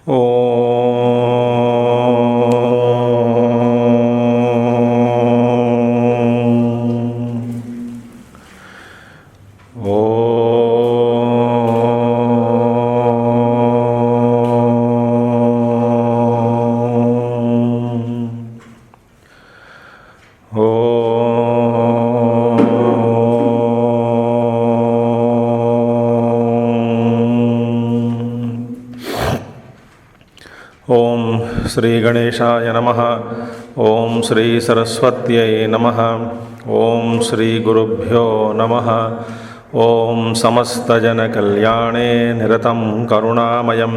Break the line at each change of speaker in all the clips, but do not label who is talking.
ಓಂ ಶ್ರೀ ಗಣೇಶಾಯ ನಮಃ. ಓಂ ಶ್ರೀ ಸರಸ್ವತ್ಯೈ ನಮಃ. ಓಂ ಶ್ರೀ ಗುರುಭ್ಯೋ ನಮಃ. ಓಂ ಸಮಸ್ತಜನಕಲ್ಯಾಣೇ ನಿರತಂ ಕರುಣಾಮಯಂ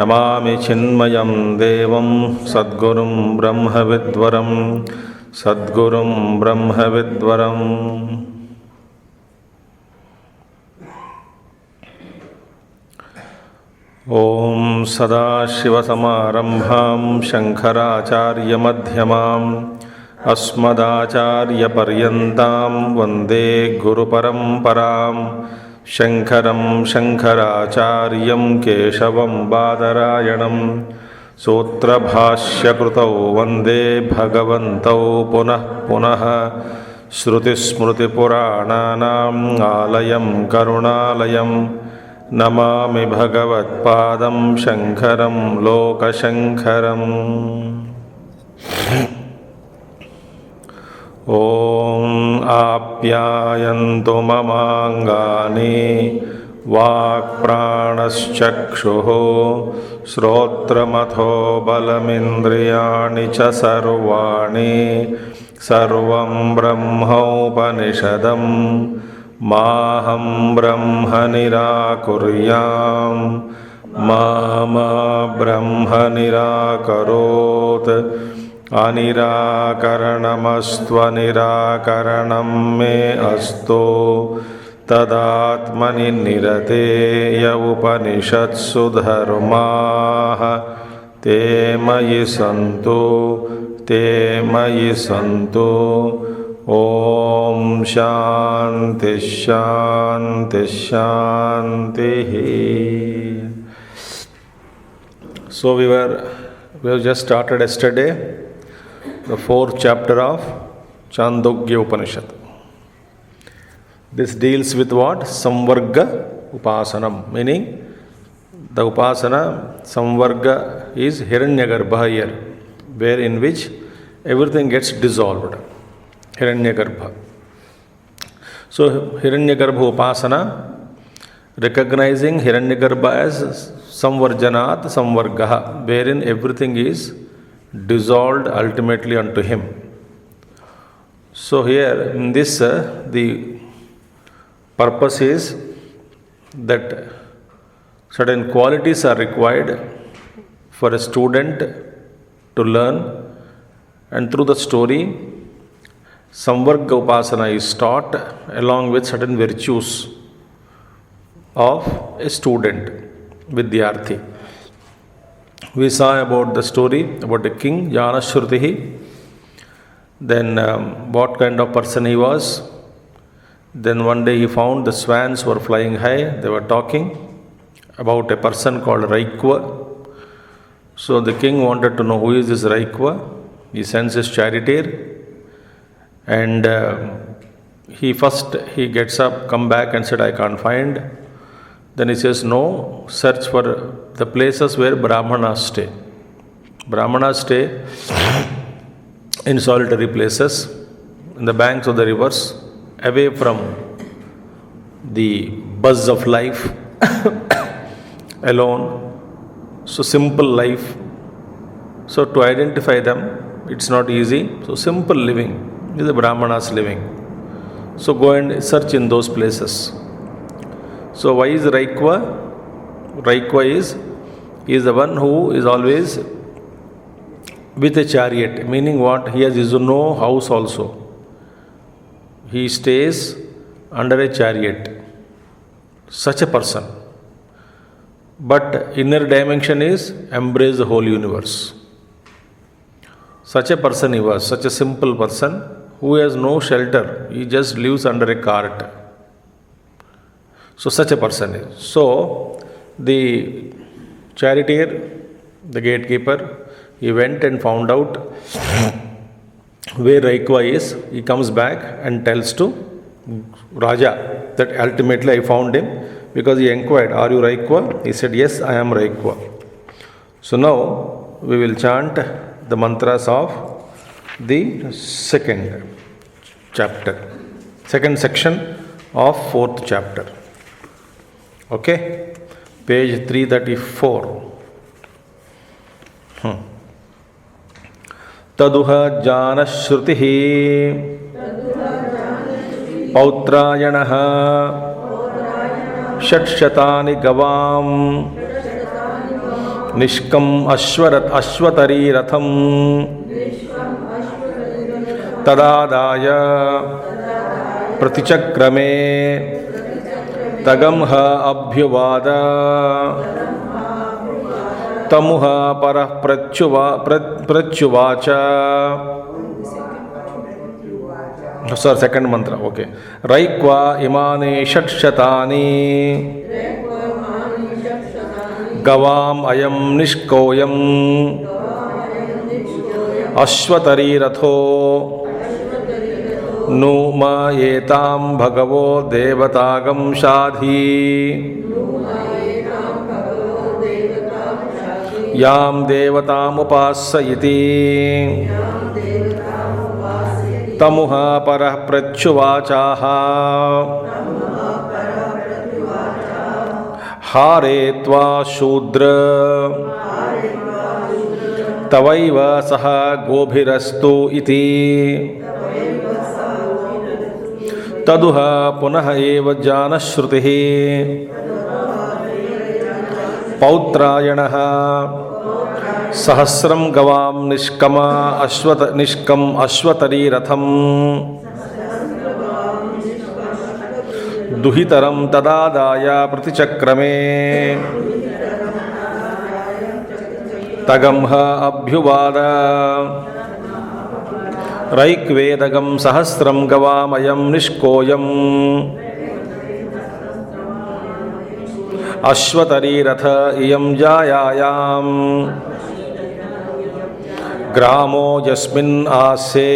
ನಮಾಮಿ ಚಿನ್ಮಯಂ ದೇವಂ ಸದ್ಗುರುಂ ಬ್ರಹ್ಮವಿದ್ವರಂ ಸದ್ಗುರುಂ ಬ್ರಹ್ಮವಿದ್ವರಂ. ಓಂ ಸದಾಶಿವಸಮಾರಂಭಾಂ ಶಂಕರಾಚಾರ್ಯಮಧ್ಯಮಾಂ ಅಸ್ಮದಾಚಾರ್ಯಪರ್ಯಂತಾಂ ವಂದೇ ಗುರುಪರಂಪರಾಂ. ಶಂಕರಂ ಶಂಕರಾಚಾರ್ಯಂ ಕೇಶವಂ ಬಾದರಾಯಣಂ ಸೂತ್ರಭಾಷ್ಯಕೃತೌ ವಂದೇ ಭಗವಂತೌ ಪುನಃ ಪುನಃ. ಶ್ರುತಿಸ್ಮೃತಿಪುರಾಣಾನಾಂ ಆಲಯಂ ಕರುಣಾಲಯಂ ನಮಾಮಿ ಭಗವತ್ಪಾದಂ ಶಂಕರಂ ಲೋಕಶಂಕರಂ. ಓಂ ಆಪ್ಯಾಯಂತು ಮಮಾಂಗಾನಿ ವಾಕ್ಪ್ರಾಣಶ್ಚಕ್ಷುಃ ಶ್ರೋತ್ರಮಥೋ ಬಲಮಿಂದ್ರಿಯಾಣಿ ಚ ಸರ್ವಾಣಿ ಸರ್ವಂ ಬ್ರಹ್ಮೋಪನಿಷದಂ ಮಾಹಂ ಬ್ರಹ್ಮ ನಿರಾಕುರ್ಯಾಂ ಮಾ ಬ್ರಹ್ಮ ನಿರಾಕರೋತ್. ಅನಿರಾಕರಣಮಸ್ತ್ವನಿರಾಕರಣಂ ಮೇ ಅಸ್ತು ತದಾತ್ಮನಿ ನಿರತೇಯ ಉಪನಿಷತ್ಸು ಧರ್ಮಾಃ ತೇ ಮಯಿ ಸಂತು ತೇ ಮಯಿ ಸಂತು. ಓಂ ಶಾಂತಿ ಶಾಂತಿ ಶಾಂತಿ. So we have just started yesterday the 4th chapter of Chandogya Upanishad. This deals with what? Samvarga Upasanam, meaning the Upasana Samvarga is Hiranyagarbha here, where in which everything gets dissolved. Hiranyagarbha. So Hiranyagarbha Upasana, recognizing Hiranyagarbha as Samvarjanat Samvargaha, wherein everything is dissolved ultimately unto him. So here in this the purpose is that certain qualities are required for a student to learn, and through the story Samvarga Upasana is taught along with certain virtues of a student, Vidyarthi. We saw about the story about the king, Janashrutihi, then what kind of person he was. Then one day he found the swans were flying high, they were talking about a person called Raikva. So the king wanted to know who is this Raikva. He sends his charioteer, and he gets up, come back and said, I can't find. Then he says, no, search for the places where Brahmanas stay. Brahmanas stay in solitary places, in the banks of the rivers, away from the buzz of life, alone. So simple life. So to identify them, it's not easy. So simple living is the Brahmanas living. So go and search in those places. So why is Raikva? Raikva is the one who is always with a chariot, meaning what? He has his own house also. He stays under a chariot. Such a person. But inner dimension is embrace the whole universe. Such a person he was, such a simple person who has no shelter. He just lives under a cart. So such a person is. So the charioteer, the gatekeeper, he went and found out where Raikva is. He comes back and tells to Raja that ultimately I found him, because he inquired, "Are you Raikva?" He said, "Yes, I am Raikva." So now we will chant the mantras of the second chapter, second section of fourth chapter. Okay, page 334. Taduha jana shrutihi पौत्रायणः षट्शतानि गवां निष्कम् अश्वतरीरथं तदादाय प्रतिचक्रमे तगंह अभ्युवाद तमुह परः प्रत्युवाच. Sorry, second mantra. Okay. Raikva imani षट्शतानि गवाम अयम निष्कोयम अश्वतरी रथो नुमयेतां भगवो देवतागम शाधि यां देवतामुपास्यति तमुह परः प्रत्युवाचाः हारे त्वा शूद्र तवैव सह गोभिरस्तु इति तदुह पुनः एव जानश्रुतिः पौत्रायणः सहस्रं गवां निष्कम अश्वतरी रथं दुहितरं तदादाय प्रतिचक्रमे तगंह अभ्युवाद रैक्वेदगं सहस्रं गवामयं निष्कोयम् अश्वतरी रथ इयं जायायाम् ग्रामो यस्मिन् आसे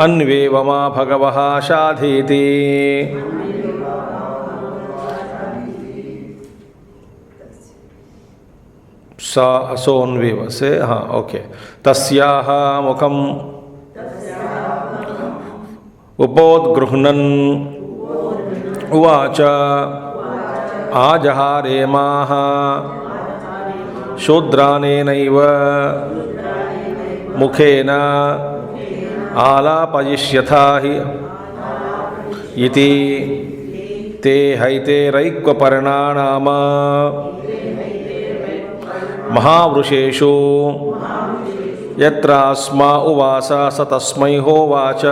अन्वेवमा भगवः शाधीति. सोन्वेव से हाँ ओके. तस्याः मुखम् उपोद्गृह्णन् उवाच आजहारेमाः शूद्रानेनैव मुखेन आलापयिष्यथा हि इति ते हैते रैक्वपर्णा नाम महावृषेषु यत्रास्मा उवास स तस्मै होवाच.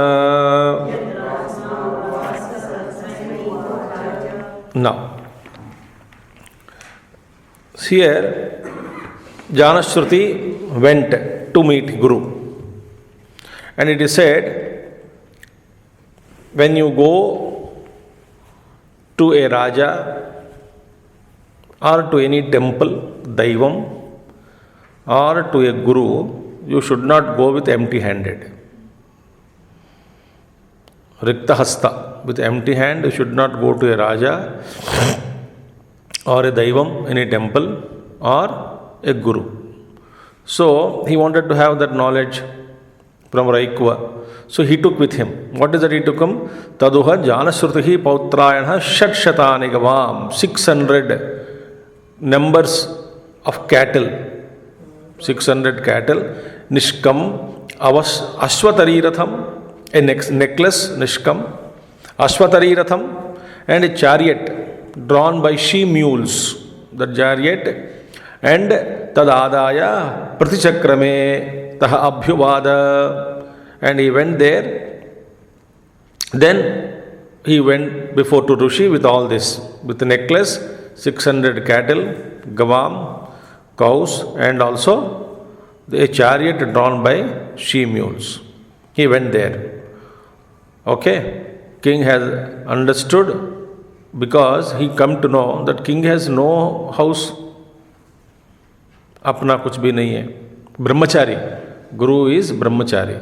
Now, here Janashruti went to meet Guru, and it is said, when you go to a Raja or to any temple, Daivam, or to a Guru, you should not go with empty handed. Rikta hasta, with empty hand, you should not go to a Raja or a Daivam in a temple or a Guru. So he wanted to have that knowledge from Raikva. So he took with him. What is that he took him? Taduha janasrutihi pautrayana षट्शतानि gavam. 600 numbers of cattle. 600 cattle. Nishkam ashwatari ratham. A necklace, Nishkam. Ashwatari ratham. And a chariot drawn by she mules. The chariot. And tadadaya pratichakrame taha abhyuvada. And he went there. Then he went before to Rishi with all this. With the necklace, 600 cattle, gavam, cows, and also a chariot drawn by she mules. He went there. Okay. King has understood because he come to know that king has no house, अपना कुछ भी नहीं है, brahmachari. Guru is brahmachari.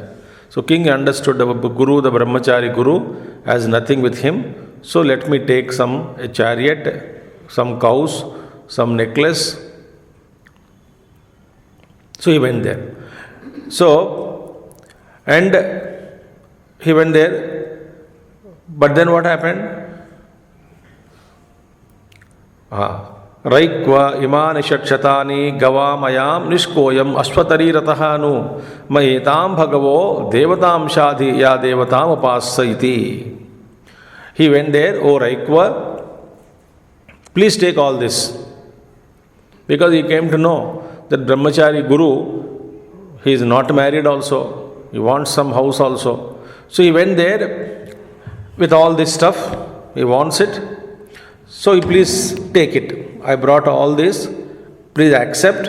So king understood the guru, the brahmachari guru, has nothing with him. So let me take a chariot, some cows, some necklace. So he went there. So, and he went there. But then what happened? Raikva imani shakshataani gavamayam nishkoyam ashvatari ratahanu mayetam bhagavo devatam shadhi ya devatam upassaiti. He went there, oh Raikva, please take all this. Because he came to know that brahmachari guru, he is not married also. He wants some house also. So he went there with all this stuff. He wants it. So please take it. I brought all this. Please accept.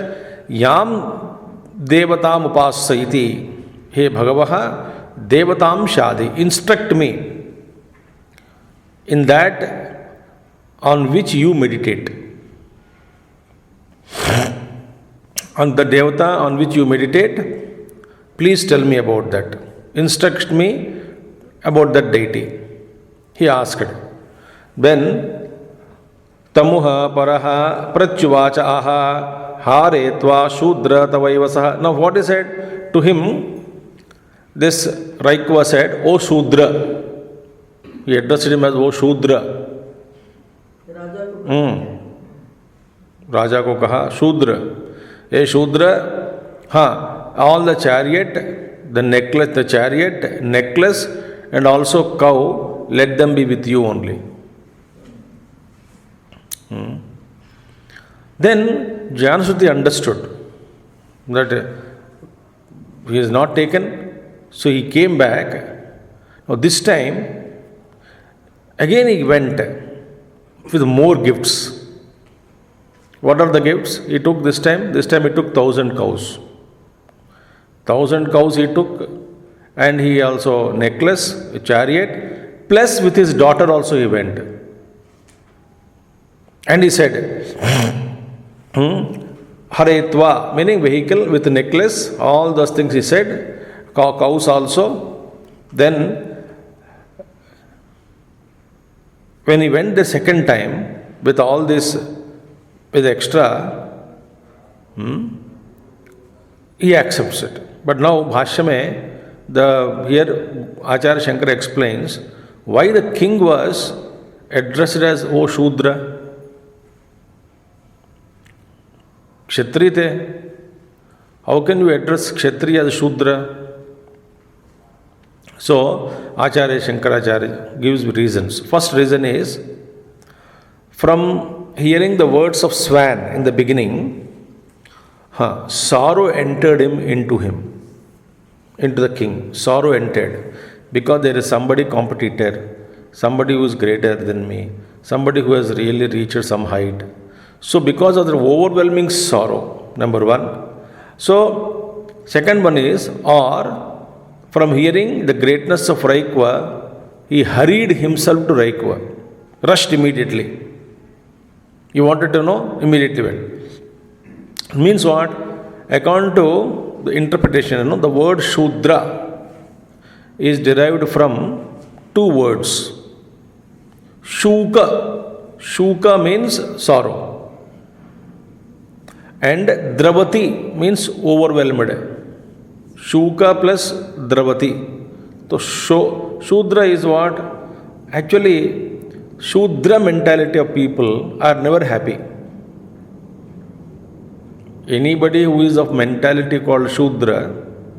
Yam devatam upassaiti. He Bhagavaha devatam shadi. Instruct me in that on which you meditate. On the devata on which you meditate, please tell me about that. Instruct me about that deity. He asked. Then Tamuha paraha prachuvacha aha haretva shudra tavaivasaha. Now what he said to him, this Raikva said, O Shudra. He addressed him as O Shudra. Raja ko kaha, Shudra. A Shudra, all the chariot, the necklace, the chariot, necklace, and also cow, let them be with you only. Then Janasuti understood that he is not taken, so he came back. Now this time, again he went with more gifts. What are the gifts he took this time? This time he took 1,000 cows. 1,000 cows he took, and he also necklace, a chariot, plus with his daughter also he went. And he said, Haretva, meaning vehicle with necklace, all those things he said, cows also. Then, when he went the second time with all this, with extra, he accepts it. But now, Bhashyame, here Acharya Shankara explains why the king was addressed as O Shudra. Kshatri the. How can you address Kshatri as Shudra? So, Acharya Shankaracharya gives reasons. First reason is, from hearing the words of swan in the beginning, sorrow entered into the king. Sorrow entered, because there is somebody competitor, somebody who is greater than me, somebody who has really reached some height. So because of the overwhelming sorrow, number one. So second one is, or from hearing the greatness of Raikva, he hurried himself to Raikva, rushed immediately. He wanted to know, immediately went. Means what? According to the interpretation, the word Shudra is derived from two words. Shuka. Shuka means sorrow. And Dravati means overwhelmed. Shuka plus Dravati. So Shudra is what? Actually, Shudra mentality of people are never happy. Anybody who is of mentality called Shudra,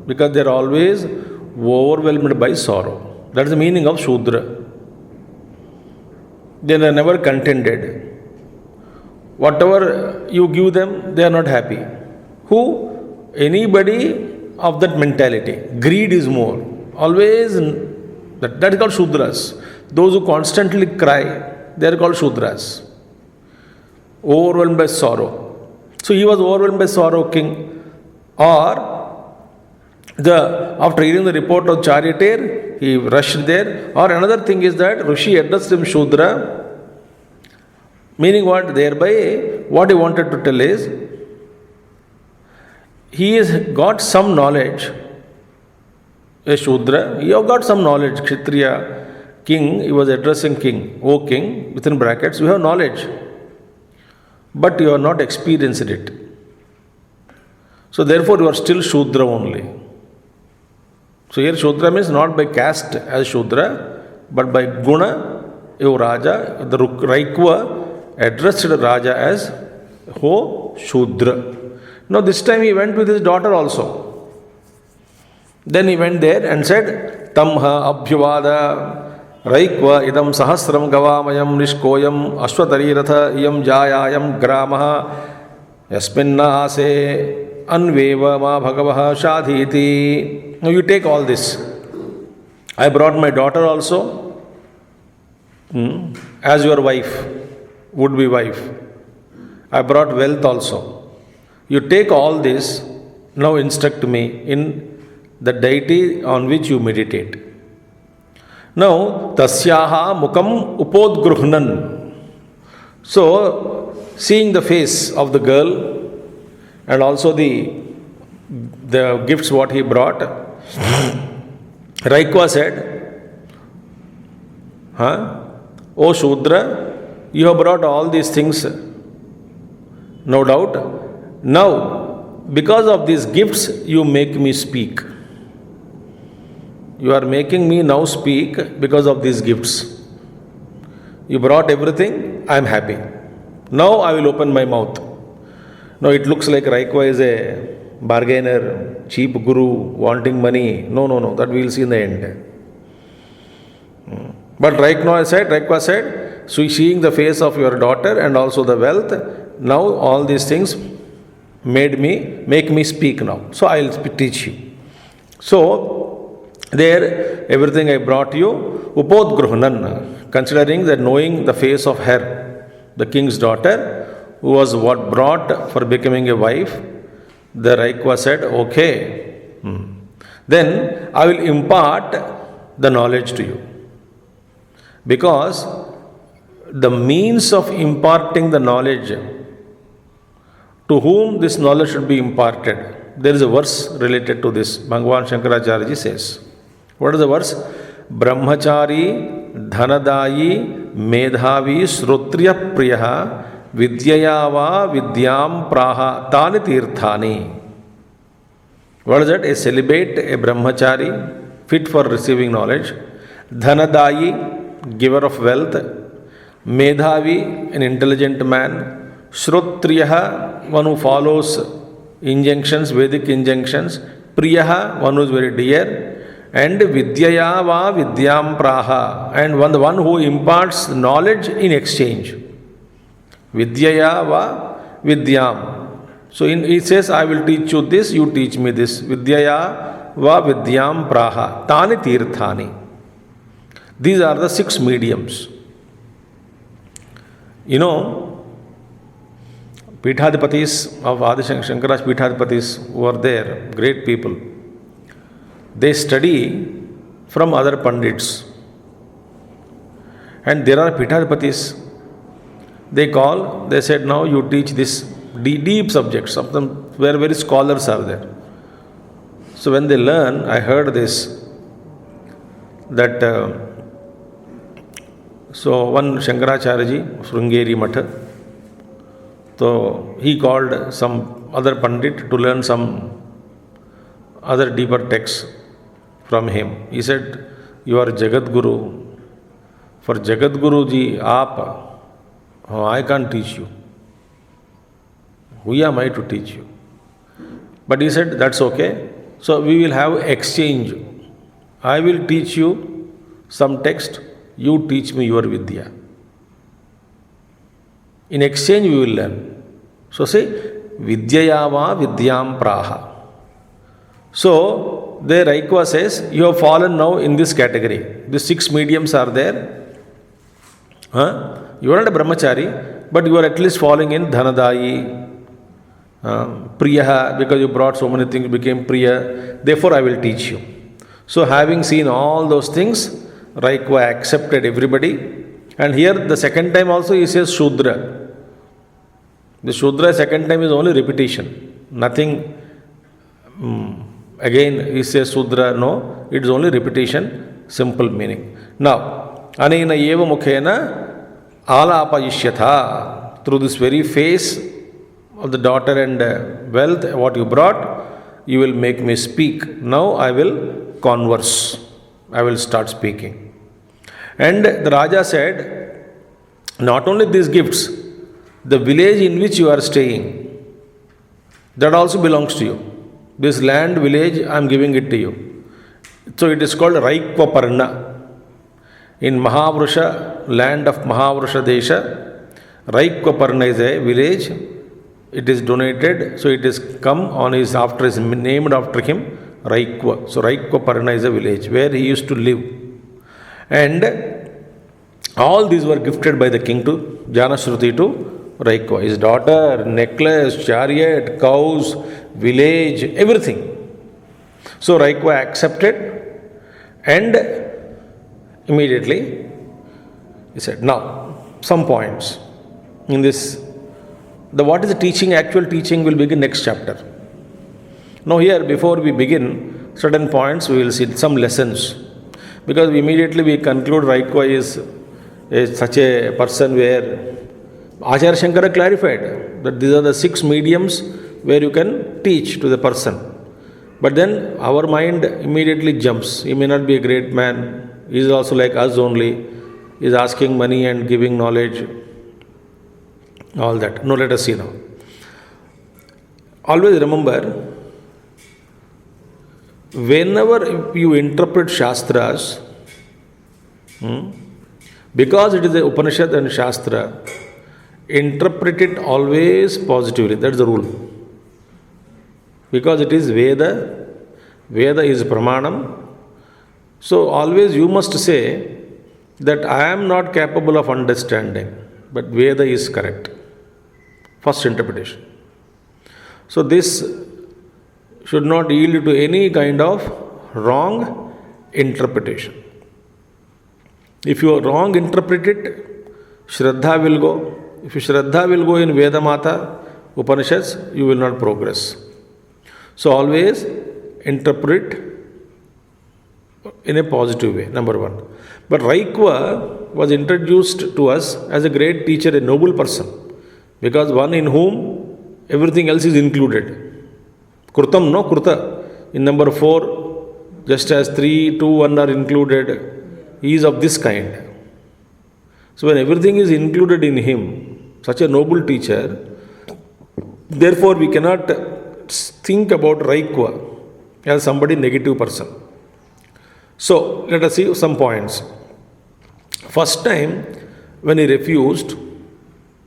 because they are always overwhelmed by sorrow. That is the meaning of Shudra. They are never contented. Whatever you give them, they are not happy. Who? Anybody of that mentality. Greed is more. Always, that is called Shudras. Those who constantly cry, they are called Shudras. Overwhelmed by sorrow. So he was overwhelmed by sorrow, king. Or, after hearing the report of charioteer, he rushed there. Or another thing is that Rishi addressed him Shudra. Meaning what? Thereby, what he wanted to tell is, he has got some knowledge. A Shudra, he have got some knowledge. Kshatriya, king, he was addressing king. O king, within brackets, you have knowledge. But you have not experienced it. So therefore, you are still Shudra only. So here Shudra means not by caste as Shudra, but by Guna, you Raja, the Raikva addressed Raja as Ho Shudra. Now this time he went with his daughter also. Then he went there and said, Tamha Abhyavada Raikva idam sahasram gavamayam nishkoyam ashwatarirata iyam jayayam gramaha yasminna ase anveva ma bhagavaha shadhiti. Now you take all this. I brought my daughter also as your wife, would-be wife. I brought wealth also. You take all this, now instruct me in the deity on which you meditate. Now, tasyaha mukam upodgruhnan. So, seeing the face of the girl and also the gifts what he brought, Raikwa said, O Shudra, you have brought all these things, no doubt. Now, because of these gifts, you make me speak. You are making me now speak because of these gifts. You brought everything, I am happy. Now I will open my mouth. Now it looks like Raikwa is a bargainer, cheap guru, wanting money. No, that we will see in the end. But Raikwa said, so seeing the face of your daughter and also the wealth, now all these things make me speak now. So I will teach you. So there everything I brought you, upodgruhnan, considering that knowing the face of her, the king's daughter, who was what brought for becoming a wife, the Raikwa said, okay. Then I will impart the knowledge to you. Because the means of imparting the knowledge, to whom this knowledge should be imparted, there is a verse related to this. Bhagavan Shankaracharya says, what is the verse? Brahmachari dhanadayi medhavi srutriya priyaha vidyayava vidyam praha tani tirthani. What is that? A celibate, a brahmachari, fit for receiving knowledge. Dhanadayi, giver of wealth. Medhavi, an intelligent man. Shrutriyaha, one who follows injunctions, Vedic injunctions. Priyaha, one who is very dear. And Vidyayava Vidyam Praha, and the one who imparts knowledge in exchange. Vidyayava Vidyam. So he says, I will teach you this, you teach me this. Vidyayava Vidyam Praha. Tani Tirthani. These are the 6 mediums. You know, Peethadipatis of Adi Shankara's Peethadipatis who are there, great people. They study from other Pandits. And there are Peethadipatis, they said, now you teach this deep subjects, of them where very scholars are there. So when they learn, I heard this, that so one Shankaracharya Sringeri Matha, so he called some other Pandit to learn some other deeper texts from him. He said, you are Jagat Guru. For Jagat Guru ji, I can't teach you. Who am I to teach you? But he said, that's okay. So we will have exchange. I will teach you some text, you teach me your Vidya. In exchange we will learn. So say, Vidyayava Vidyam Praha. So, the Raikwa says, you have fallen now in this category. The 6 mediums are there. You are not a brahmachari, but you are at least falling in Dhanadayi, Priyaha, because you brought so many things, became Priya. Therefore, I will teach you. So, having seen all those things, Raikwa accepted everybody And here the second time also he says Shudra. The Shudra second time is only repetition. Nothing, again he says Shudra, no, it is only repetition, simple meaning. Now, Anena Eva Mukhena Alapayishyatha, through this very face of the daughter and wealth, what you brought, you will make me speak. Now I will converse. I will start speaking. And the Raja said, not only these gifts, the village in which you are staying, that also belongs to you. This land, village, I am giving it to you. So it is called Raikvaparna. In Mahavrusha, land of Mahavrusha Desha, Raikvaparna is a village. It is donated, so it is come on his after his named after him, Raikva. So Raikvaparna is a village where he used to live. And all these were gifted by the king to Janashruti to Raikva. His daughter, necklace, chariot, cows, village, everything. So Raikva accepted, and immediately he said, now some points in this. What is the teaching, actual teaching will begin next chapter. Now here, before we begin, certain points we will see some lessons. Because immediately we conclude Raikva is such a person where Acharya Shankara clarified that these are the 6 mediums where you can teach to the person. But then our mind immediately jumps. He may not be a great man. He is also like us only. He is asking money and giving knowledge. All that. No, let us see now. Always remember, whenever you interpret Shastras, because it is a Upanishad and Shastra, interpret it always positively. That's the rule. Because it is Veda, Veda is Pramanam. So always you must say that I am not capable of understanding, but Veda is correct. First interpretation. So this should not yield to any kind of wrong interpretation. If you are wrong interpret it, Shraddha will go. If Shraddha will go in Veda Mata, Upanishads, you will not progress. So always interpret in a positive way, number one. But Raikva was introduced to us as a great teacher, a noble person, because one in whom everything else is included. Krutam, no Kruta. In number 4, just as 3, 2, 1 are included, he is of this kind. So when everything is included in him, such a noble teacher, therefore we cannot think about Raikva as somebody negative person. So let us see some points. First time when he refused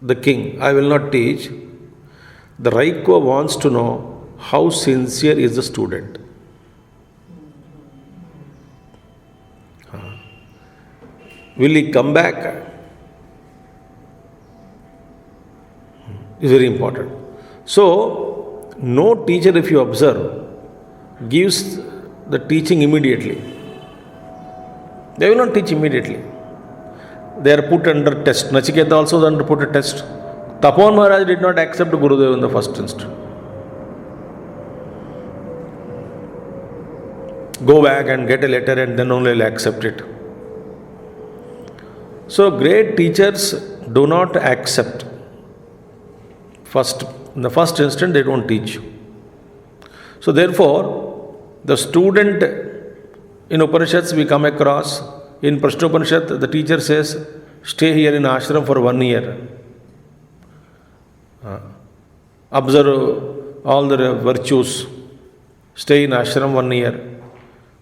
the king, I will not teach, the Raikva wants to know how sincere is the student. Will he come back? Is very important. So, no teacher, if you observe, gives the teaching immediately. They will not teach immediately. They are put under test. Nachiketa also is under put a test. Tapon Maharaj did not accept Gurudev in the first instance. Go back and get a letter and then only accept it. So great teachers do not accept. In the first instance, they don't teach. So therefore, the student in Upanishads we come across, in Prashna Upanishad, the teacher says, stay here in ashram for 1 year. Observe all the virtues. Stay in ashram 1 year.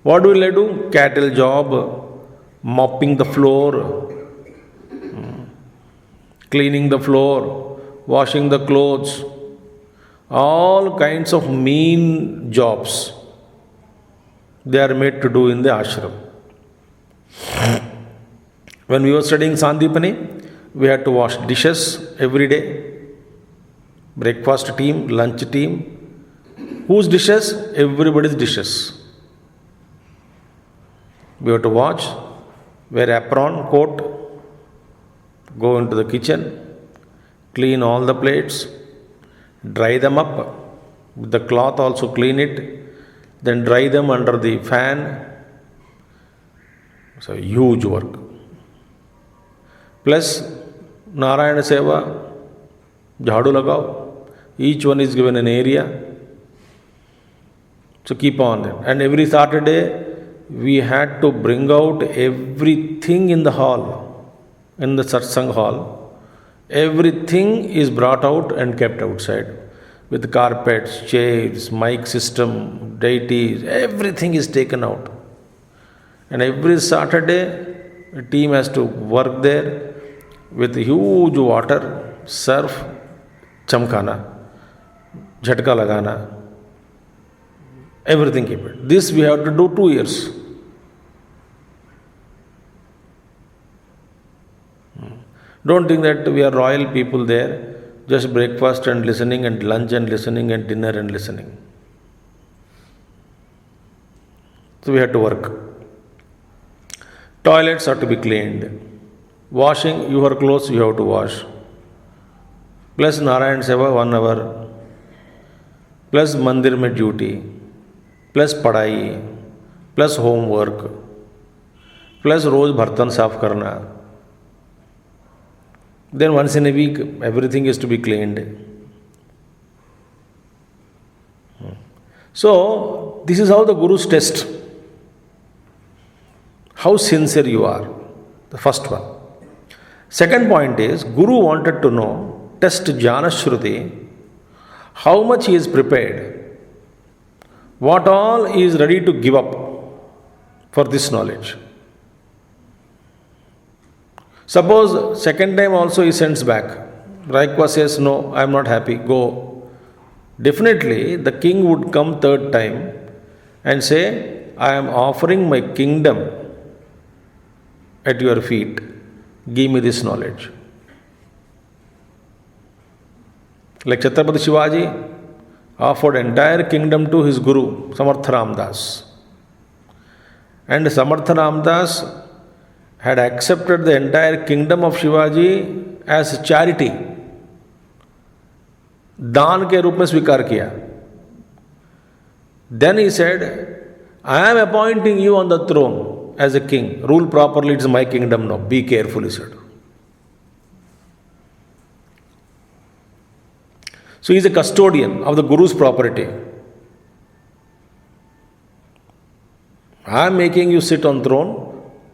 What will I do? Cattle job, mopping the floor, cleaning the floor, washing the clothes, all kinds of mean jobs they are made to do in the ashram. When we were studying Sandipani, we had to wash dishes every day. Breakfast team, lunch team. Whose dishes? Everybody's dishes. We have to wash, wear apron, coat, go into the kitchen, clean all the plates, dry them up, with the cloth also clean it, then dry them under the fan. It's a huge work. Plus, Narayana Seva, Jhadu Lagao, each one is given an area. So keep on it. And every Saturday, we had to bring out everything in the hall, in the satsang hall. Everything is brought out and kept outside with carpets, chairs, mic system, deities, everything is taken out. And every Saturday, a team has to work there with huge water, surf, chamkana, jhatka lagana, everything keep it. This we have to do 2 years. Don't think that we are royal people there, just breakfast and listening and lunch and listening and dinner and listening. So we have to work. Toilets have to be cleaned. Washing, your clothes you have to wash. Plus Narayan Seva 1 hour. Plus Mandir mein duty. Plus padai. Plus homework. Plus roz bhartan saaf karna. Then once in a week, everything is to be cleaned. So, this is how the Gurus test how sincere you are. The first one. Second point is, Guru wanted to know, test Jnana Shruti, how much he is prepared, what all he is ready to give up for this knowledge. Suppose second time also he sends back. Raikwa says, no, I am not happy, go. Definitely the king would come third time and say, I am offering my kingdom at your feet. Give me this knowledge. Like Chhatrapati Shivaji offered entire kingdom to his guru, Samartha Ramdas. And Samartha Ramdas had accepted the entire kingdom of Shivaji as charity. दान के रूप में स्वीकार किया. Then he said, I am appointing you on the throne as a king. Rule properly, it's my kingdom now. Be careful, he said. So he is a custodian of the Guru's property. I am making you sit on throne.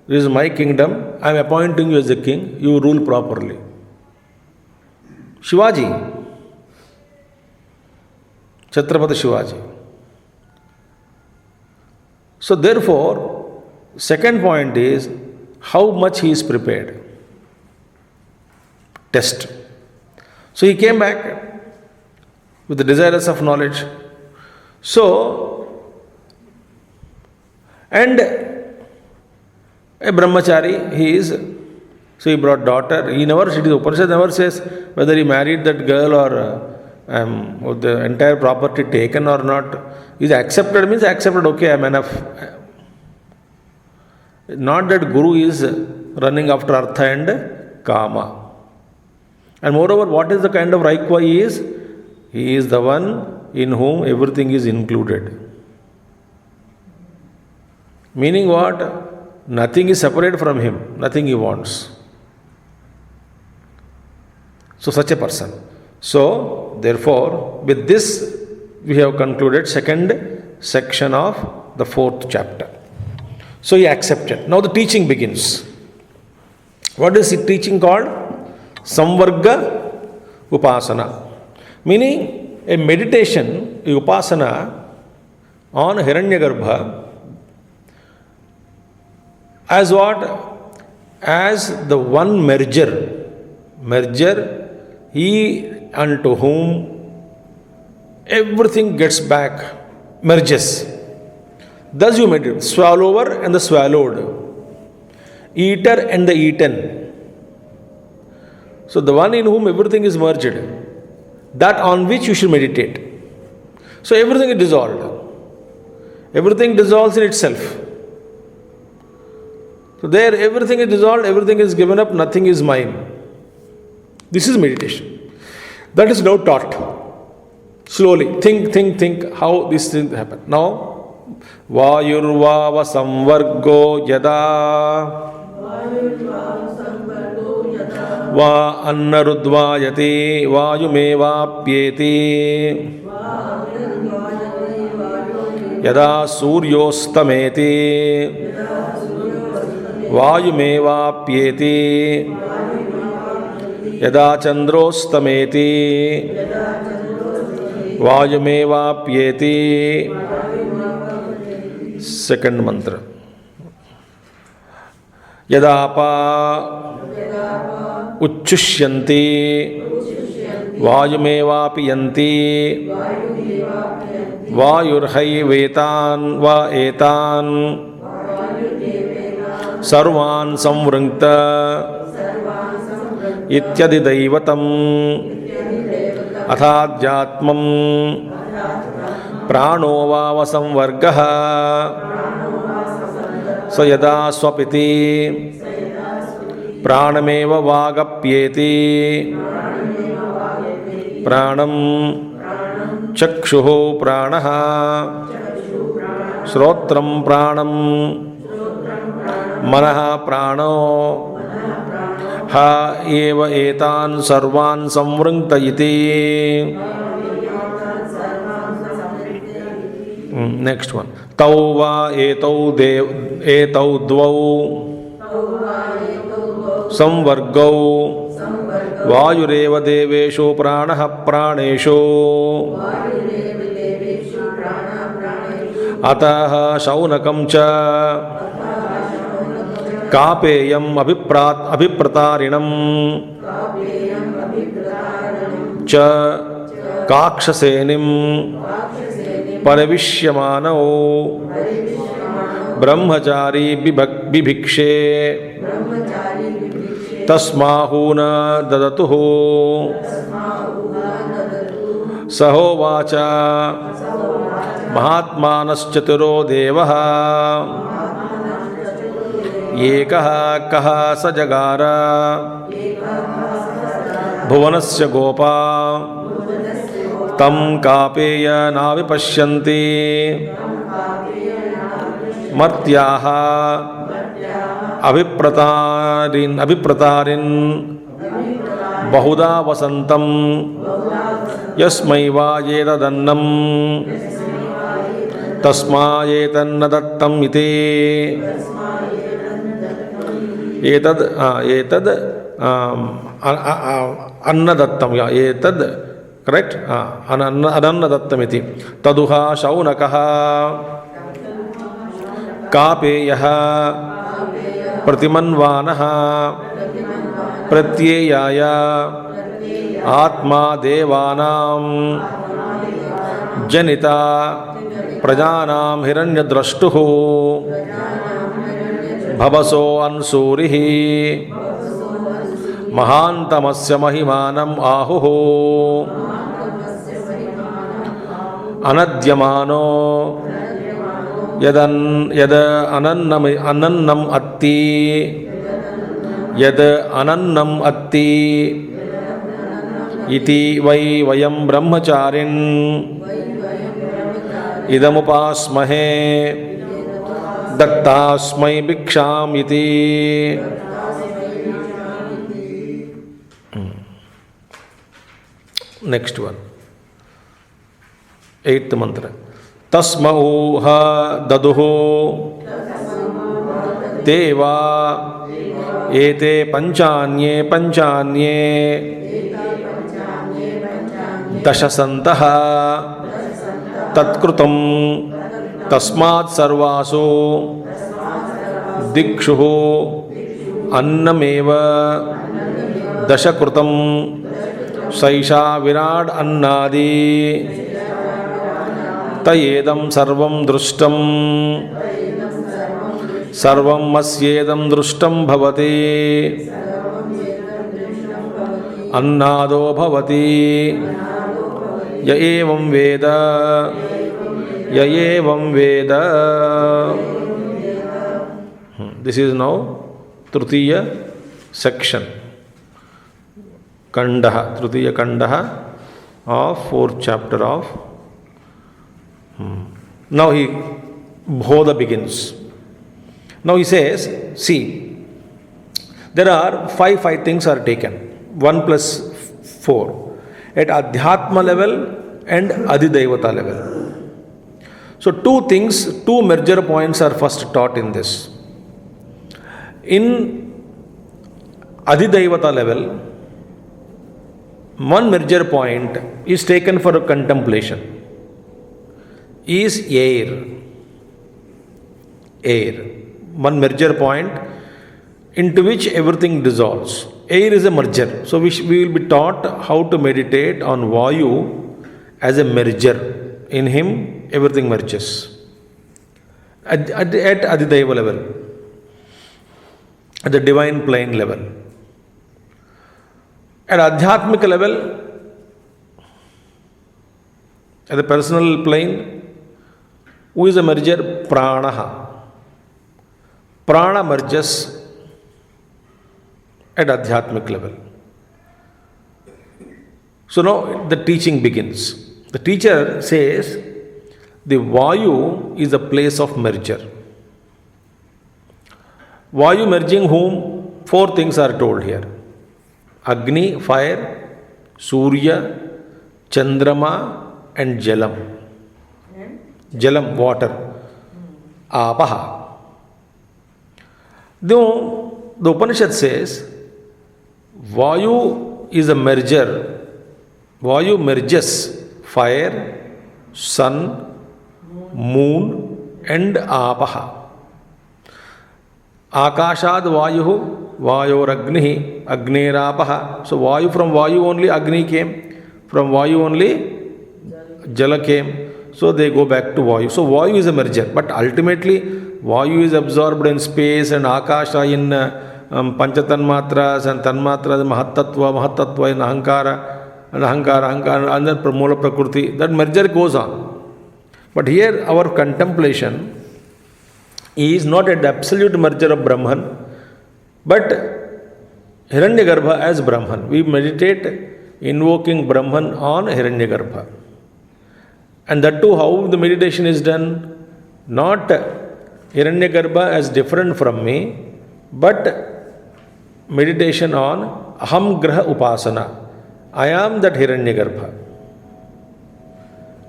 This is my kingdom. I am appointing you as a king. You rule properly. Shivaji. Chhatrapati Shivaji. So therefore, second point is how much he is prepared. Test. So he came back with the desirous of knowledge. So, and a brahmachari, he is, so he brought daughter. He never, the Upanishad never says whether he married that girl or the entire property taken or not. Is accepted means accepted, okay, I am enough. Not that Guru is running after Artha and Kama. And moreover, what is the kind of Raikwa he is? He is the one in whom everything is included. Meaning what? Nothing is separate from him, nothing he wants. So, such a person. So, therefore, with this, we have concluded second section of the fourth chapter. So, he accepted. Now, the teaching begins. What is the teaching called? Samvarga Upasana. Meaning, a meditation, a Upasana on Hiranyagarbha as what? As the one merger. Merger, he unto whom everything gets back, merges. Thus you meditate. Swallower and the swallowed. Eater and the eaten. So the one in whom everything is merged, that on which you should meditate. So everything is dissolved. Everything dissolves in itself. So there everything is dissolved, everything is given up, nothing is mine. This is meditation. That is now taught. Slowly, think how this thing happen. Now, Vayurvava samvargo yada Va annarudvayati Vayumevapyeti Yada suryostameti Vayumevapyeti Yada chandrostameti Vayumevapyeti. Second mantra. Yadapa uchchushyanti Vayumevapiyanti Vayurhaivetan va etan Sarvan samvrangta Ityadi daivatam Athadhyatmam Prano vava samvargaha Sayada swapiti Pranameva vagapyeti Pranam Chakshuho pranaha Srotram pranam Manaha prano Ha eva etan sarvan samvrangtayiti. Next one. Tau va etau dvau samvargau Vayureva devesho pranaha pranesho Ataha shaunakam cha Kapeyam abhipratarinam cha Kakshasenim Paravishyamano Brahmachari bibhikshe Tasmahuna dadatuhu Sahovacha Mahatmanaschaturo devaha Yekaha kaha sajagara Bhuvanasya gopa Tam kapeya navipashyanti Martyaha Abhipratarin Bahuda vasantam Yasmaiva yetadannam Tasma yetannadattam iti Etad annadattam, etad, correct? Anannadattam iti. Taduha shaunakaha Kapeyaha Pratimanvanaha Pratyeyaya Atma devanam Janita Prajanam hiranyadrashtuhu Bhavaso ansurihi Mahantamasya mahimanam ahuhu Anadyamano Yada anannam atti Yada anannam atti Iti vai vayam brahmacharin Idamupasmahe Dattasmai bhiksham iti. Next one. Eighth mantra. Tasmauha daduho Deva Ete panchanye Dashasantaha Tatkrutam Tasmat sarvasu Dikshuhu Annameva Dashakrutam Saisha Virad Annadi Tayedam Sarvam Drushtam Sarvam Masyedam Drushtam Bhavati Annado Bhavati Ya evam Veda Yayevam Veda. This is now Tritiya section Kandaha, Tritiya Kandaha of fourth chapter of. Now Bodha begins. Now he says, see, there are five things are taken. 1 plus 4. At Adhyatma level and Adidevata level. So two major points are first taught in this. In Adidevata level, one major point is taken for a contemplation. Is air. One major point into which everything dissolves. Air is a merger. So we will be taught how to meditate on Vayu as a merger. In him, everything merges. At Adideva level, at the divine plane level. At Adhyatmika level, at the personal plane, who is a merger? Pranaha. Prana merges at Adhyatmic level. So now the teaching begins. The teacher says the Vayu is a place of merger. Vayu merging whom? 4 things are told here. Agni, fire, Surya, Chandrama and Jalam. Jalam, water. Apaha. Though the Upanishad says Vayu is a merger. Vayu merges fire, sun, moon and apaha. Akashad Vayuhu, Vayoragnihi, Agnerapaha. So Vayu, from Vayu only Agni came, from Vayu only Jala came. So they go back to Vayu. So Vayu is a merger, but ultimately Vayu is absorbed in space and Akasha in Panchatanmatras and Tanmatras, Mahatatva in Ahankara, and Ahankara, and then Pramula Prakriti. That merger goes on. But here our contemplation is not an absolute merger of Brahman, but Hiranyagarbha as Brahman. We meditate invoking Brahman on Hiranyagarbha. And that too, how the meditation is done? Not Hiranyagarbha as different from me, but meditation on Aham Graha Upasana. I am that Hiranyagarbha.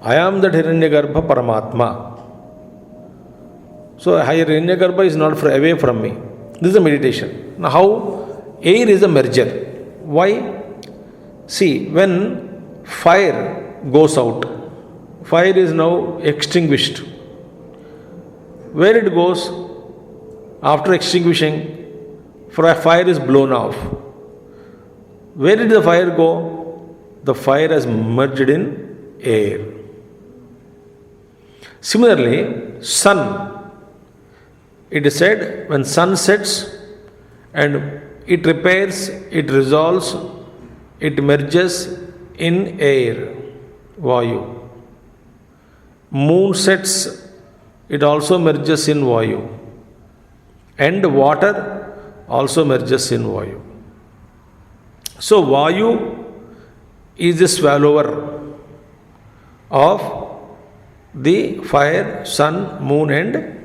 I am that Hiranyagarbha Paramatma. So Hiranyagarbha is not away from me. This is a meditation. Now how? Air is a merger. Why? See, when fire goes out, fire is now extinguished. Where it goes? After extinguishing, fire is blown off. Where did the fire go? The fire has merged in air. Similarly, sun. It is said when sun sets and it repairs, it resolves, it merges in air, Vayu. Moon sets, it also merges in Vayu. And water also merges in Vayu. So Vayu is the swallower of the fire, sun, moon and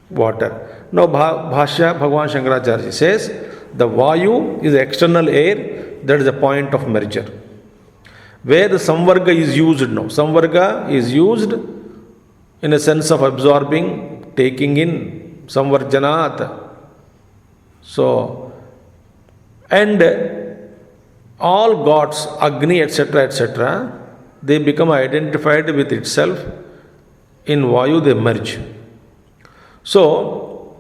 water. Now Bhashya Bhagavan Shankaracharya says the Vayu is the external air, that is the point of merger. Where the Samvarga is used now. Samvarga is used in a sense of absorbing, taking in, Samvarjanat. So, and all gods, Agni, etc., they become identified with itself. In Vayu they merge. So,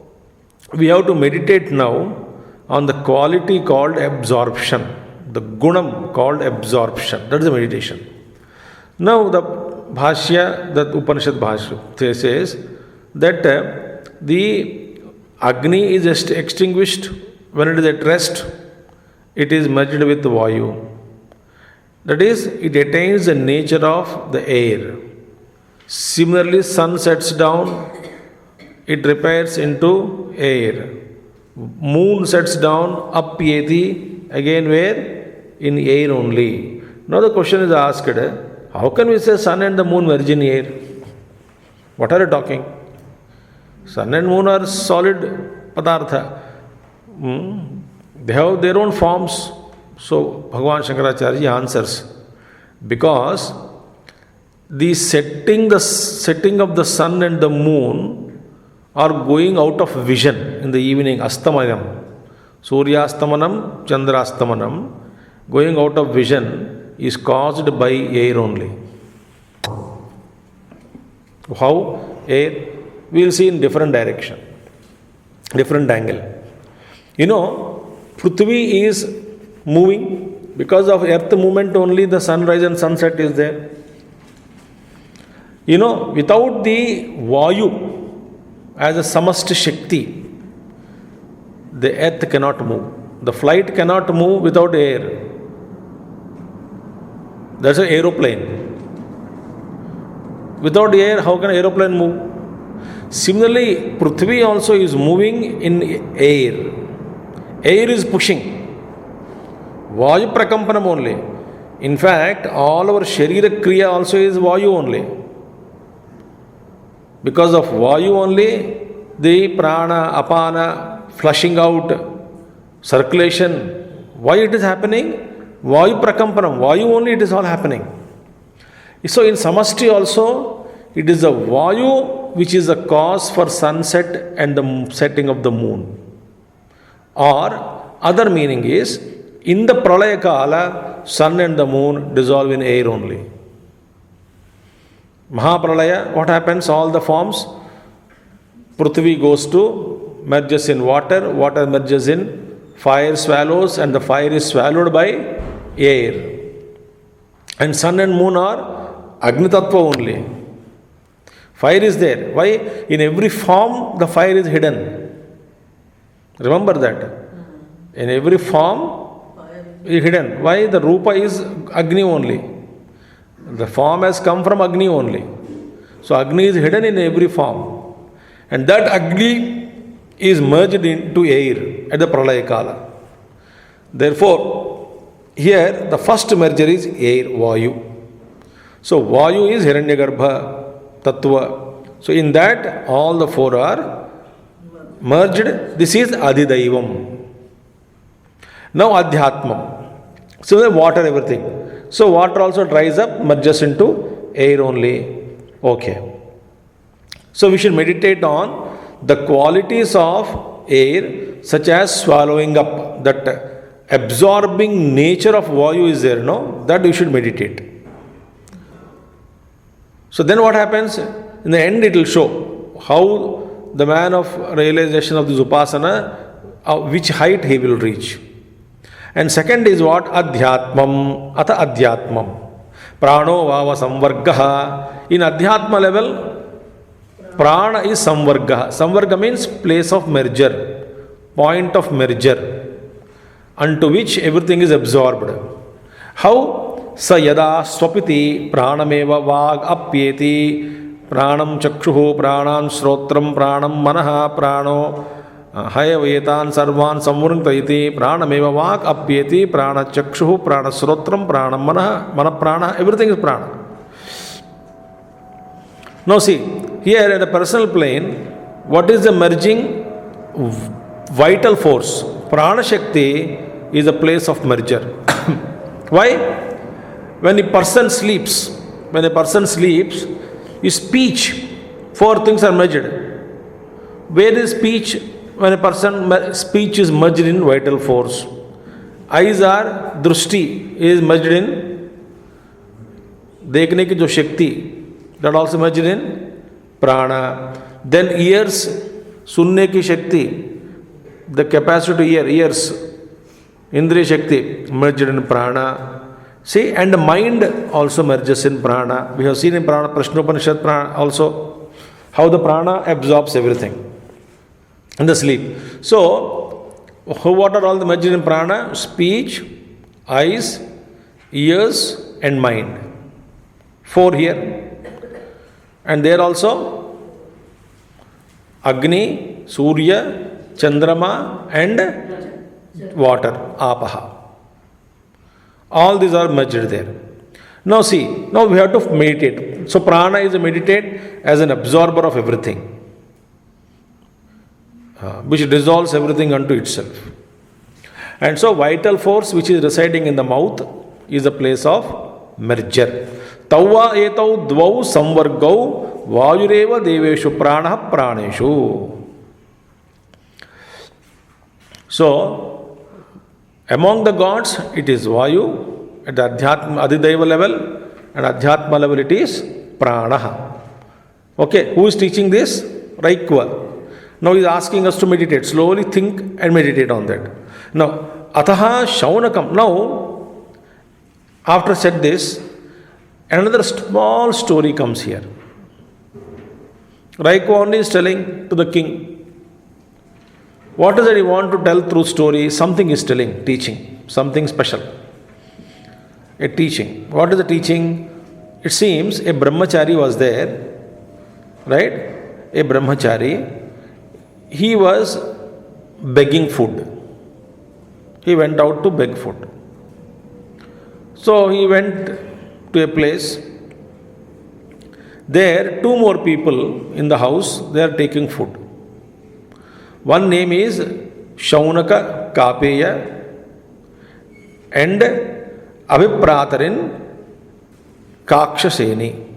we have to meditate now on the quality called absorption, the gunam called absorption. That is the meditation. Now, the Bhashya, the Upanishad Bhashya says that the Agni is extinguished when it is at rest, it is merged with Vayu. That is, it attains the nature of the air. Similarly, sun sets down, it repairs into air. Moon sets down, apyeti, again where? in air only. Now the question is asked, how can we say sun and the moon merge in air? What are you talking? Sun and moon are solid padartha. They have their own forms. So Bhagavan Shankaracharya answers, because the setting of the sun and the moon are going out of vision in the evening, astamayam. Suryastamanam, Chandrastamanam, going out of vision is caused by air only. How? Air. We will see in different direction, different angle. Prithvi is moving. Because of earth movement only the sunrise and sunset is there. Without the Vayu as a samasti Shakti, the earth cannot move. The flight cannot move without air. That's an aeroplane. Without air, how can an aeroplane move? Similarly, Prithvi also is moving in air. Air is pushing. Vayu prakampanam only. In fact, all our Sharira Kriya also is Vayu only. Because of Vayu only, the prana, apana, flushing out, circulation. Why it is happening? Vayu prakampanam. Vayu only it is all happening. So in Samasti also, it is the Vayu which is the cause for sunset and the setting of the moon. Or other meaning is, in the Pralaya Kala, sun and the moon dissolve in air only. Mahapralaya, what happens? All the forms, Prithvi goes to, merges in water, water merges in fire, swallows, and the fire is swallowed by air. And sun and moon are Agni Tattva only. Fire is there. Why? In every form, the fire is hidden. Remember that. In every form, is hidden. Why? The Rupa is Agni only. The form has come from Agni only. So Agni is hidden in every form. And that Agni is merged into air at the Pralaya Kala. Therefore, here the first merger is air, Vayu. So Vayu is Hiranyagarbha Tattva. So in that, all the four are merged. This is Adhidaivam. Now Adhyatmam. So water, everything. So water also dries up, merges into air only. Okay. So we should meditate on the qualities of air, such as swallowing up, that absorbing nature of Vayu is there, no? That we should meditate. So then what happens? In the end it will show how the man of realization of this Upasana, which height he will reach. And second is what? Adhyatmam, Ata Adhyatmam. Prano Vava Samvargaha. In Adhyatma level, Prana is Samvargaha. Samvarga means place of merger, point of merger, unto which everything is absorbed. How? Sa yada swapiti pranameva vag apyeti pranam chakshuhu pranam srotram pranam manaha prano hayavetan sarvan samvurntayiti pranameva vag apyeti prana chakshuhu prana srotram pranam manaha mana prana, everything is prana. Now see, here at a personal plane, what is the merging? Vital force. Prana Shakti is a place of merger. Why? When a person sleeps, his speech, four things are merged. Where is speech? When a person speech is merged in vital force. Eyes are drushti, is merged in देखने की जो शक्ति, that also merged in prana. Then ears, सुनने की शक्ति, the capacity to hear, ears, indriya shakti, merged in prana. See, and the mind also merges in prana. We have seen in prana, Prashnopanishad prana also, how the prana absorbs everything in the sleep. So, what are all the merged in prana? Speech, eyes, ears, and mind. Four here. And there also, Agni, Surya, Chandrama, and water, Apaha. All these are merged there. Now see, now we have to meditate. So prana is a meditate as an absorber of everything, which dissolves everything unto itself. And so vital force which is residing in the mouth is a place of merger. Tauva etau dvau samvargau vayureva deveshu prana praneshu. So, among the gods, it is Vayu. At the Adhidaiva level and Adhyatma level, it is Prana. Okay, who is teaching this? Raikva. Now he is asking us to meditate. Slowly think and meditate on that. Now, Ataha Shaunakam. Now, after said this, another small story comes here. Raikva only is telling to the king. What is it he want to tell through story? Something is telling, teaching, something special. A teaching. What is the teaching? It seems a brahmachari was there, right? A brahmachari. He was begging food. He went out to beg food. So he went to a place. There, two more people in the house, they are taking food. One name is Shaunaka Kapeya and Abhipratarin Kakshaseni.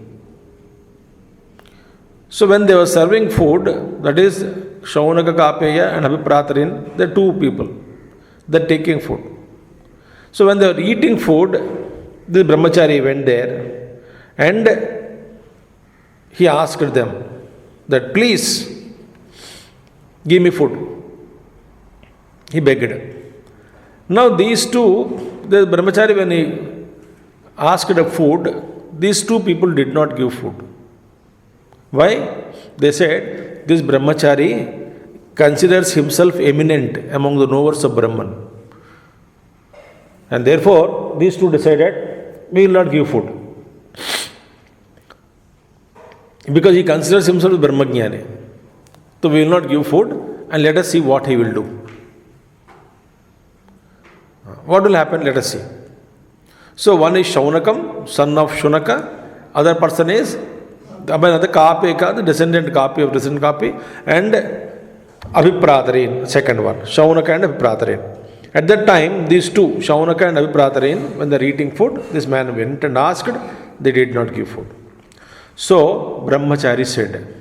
So when they were serving food, that is Shaunaka Kapeya and Abhipratarin, they are two people. They are taking food. So when they were eating food, the brahmachari went there and he asked them that please give me food. He begged. Now these two, the brahmachari, when he asked the food, these two people did not give food. Why? They said, this brahmachari considers himself eminent among the knowers of Brahman. And therefore, these two decided, we will not give food. Because he considers himself Brahmajnani. So we will not give food and let us see what he will do. What will happen? Let us see. So one is Shaunakam, son of Shunaka. Other person is another Kapeka, the descendant Kapi of descendant Kapi, and Abhipratarin, second one. Shaunaka and Abhipratarin. At that time, these two, Shaunaka and Abhipratarin, when they are eating food, this man went and asked, they did not give food. So Brahmachari said,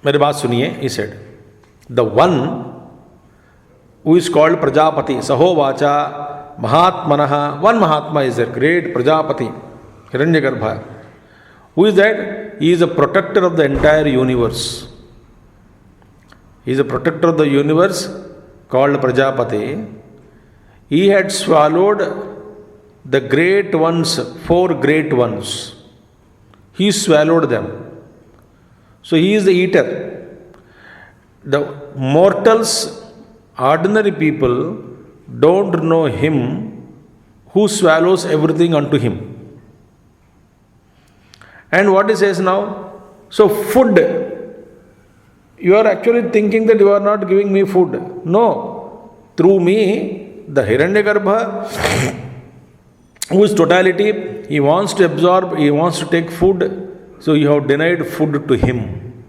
मेरी बात सुनिए, he said, the one who is called Prajapati, Sahovacha, Mahatmanaha, one Mahatma is there, great Prajapati, Hiranyagarbha. Who is that? He is a protector of the entire universe. He is a protector of the universe called Prajapati. He had swallowed the great ones, 4 great ones. He swallowed them. So he is the eater. The mortals, ordinary people, don't know him who swallows everything unto him. And what he says now? So food, you are actually thinking that you are not giving me food. No. Through me, the Hiranyagarbha, who is totality, he wants to absorb, he wants to take food, so you have denied food to him.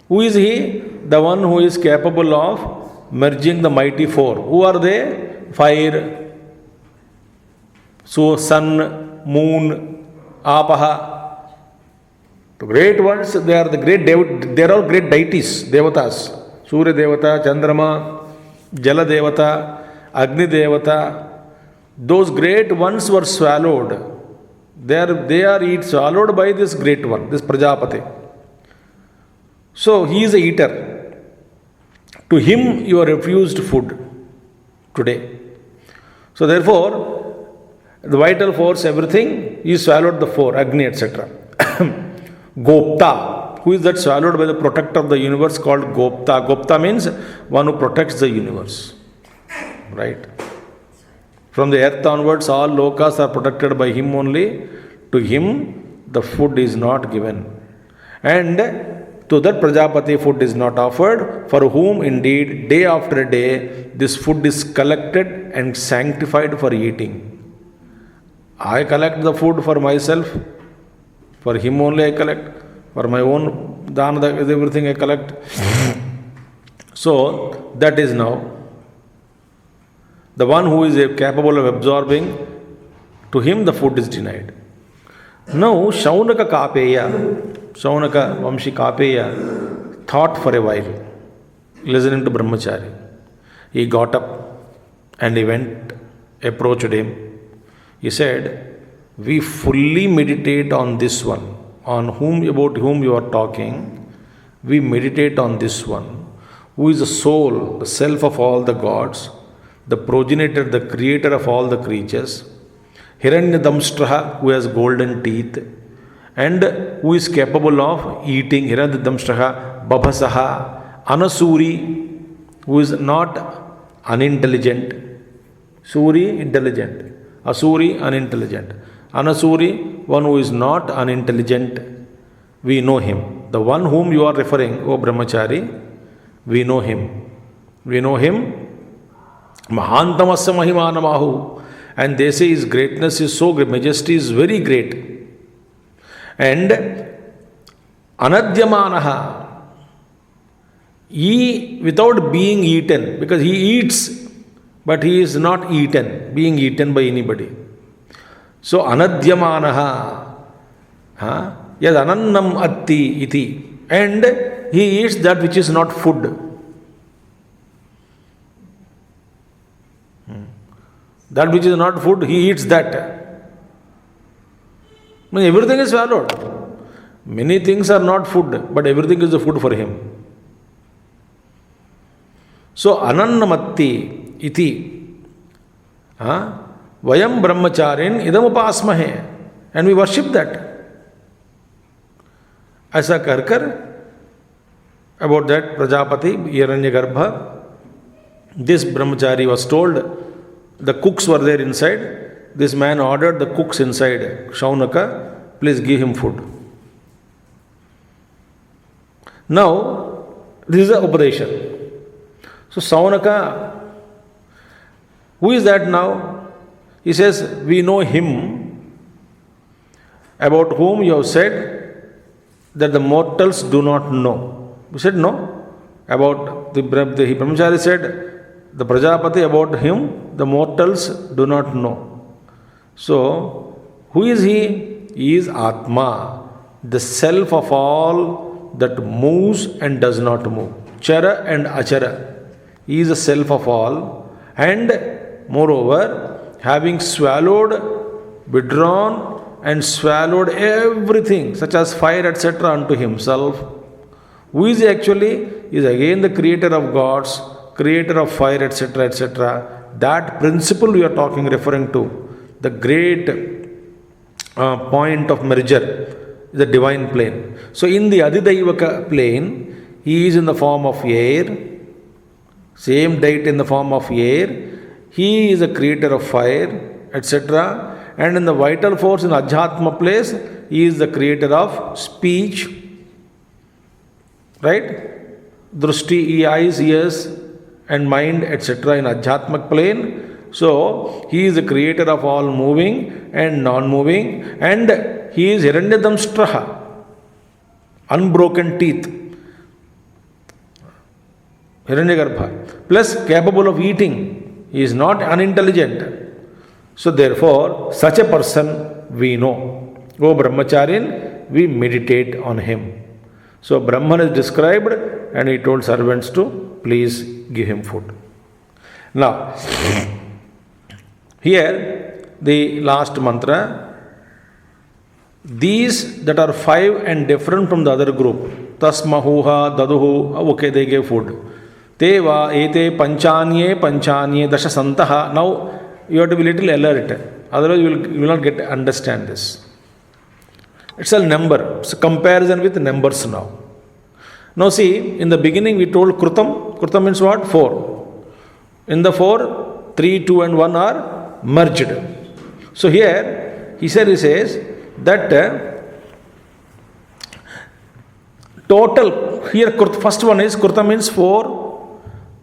Who is he? The one who is capable of merging the mighty 4. Who are they? Fire, so sun, moon, apaha. The great ones, they are the great, they are all great deities, devatas. Surya Devata, Chandrama, Jala Devata, Agni Devata. Those great ones were swallowed. They are swallowed by this great one, this Prajapati. So he is a eater. To him you are refused food today. So therefore, the vital force, everything, he swallowed the 4, Agni, etc. Gopta. Who is that swallowed by the protector of the universe called Gopta? Gopta means one who protects the universe. Right? From the earth onwards, all lokas are protected by him only. To him, the food is not given. And To that Prajapati food is not offered, for whom indeed day after day this food is collected and sanctified for eating. I collect the food for myself, for him only I collect, for my own dana, everything I collect. So that is now the one who is capable of absorbing, to him the food is denied. Now Shaunaka Vamshi Kapeya thought for a while, listening to Brahmachari. He got up and he went, approached him. He said, we fully meditate on this one, about whom you are talking. We meditate on this one, who is the soul, the self of all the gods, the progenitor, the creator of all the creatures, Hiranyadamstraha, who has golden teeth, and who is capable of eating, Hiranyadamstraha, Babhasaha, Anasuri, who is not unintelligent, Suri, intelligent, Asuri, unintelligent, Anasuri, one who is not unintelligent. We know him. The one whom you are referring, O Brahmachari, we know him. We know him. Mahantamasya Mahimanamahu. And they say his greatness is so great, majesty is very great. And Anadyamanaha. He, without being eaten, because he eats, but he is not eaten, being eaten by anybody. So Anadyamanaha. Yad anannam atti iti. And he eats that which is not food. That which is not food, he eats that. Everything is swallowed. Many things are not food, but everything is the food for him. So, anannamatti iti. Vayam brahmacharin idam upasmahe. And we worship that. Aisa karkar, about that Prajapati, Hiranyagarbha, this brahmachari was told, the cooks were there inside. This man ordered the cooks inside, Shaunaka, please give him food. Now, this is the Upadesha. So, Shaunaka, who is that now? He says, we know him, about whom you have said that the mortals do not know. We said no. About the Brahmachari said, the Prajapati, about him, the mortals do not know. So, who is he? He is Atma, the self of all that moves and does not move. Chara and Achara. He is the self of all. And moreover, having swallowed, withdrawn and swallowed everything, such as fire, etc., unto himself. Who is he actually? He is again the creator of gods, creator of fire, etc., etc. That principle we are referring to, the great point of merger, the divine plane. So, in the Adidaivaka plane, he is in the form of air, same deity in the form of air. He is a creator of fire, etc. And in the vital force in Adhyatma place, he is the creator of speech, right? Drushti, eyes, ears, and mind, etc. in Adhyatmak plane. So, he is the creator of all moving and non-moving, and he is Hiranyadamstraha, unbroken teeth, Hiranyagarbha, plus capable of eating. He is not unintelligent. So, therefore, such a person we know. O Brahmacharin, we meditate on him. So, Brahman is described and he told servants to please give him food. Now, here the last mantra, these that are 5 and different from the other group, Tasmahuha, Daduhu, okay, they gave food. Teva, Ete, Panchanye, Dasha Santaha. Now, you have to be little alert, otherwise you will not understand this. It's a number, it's a comparison with numbers now. Now see, in the beginning we told Krutam. Krutam means what? 4. In the 4, 3, 2 and 1 are merged. So here, he says that Total, here first one is Kruta means 4.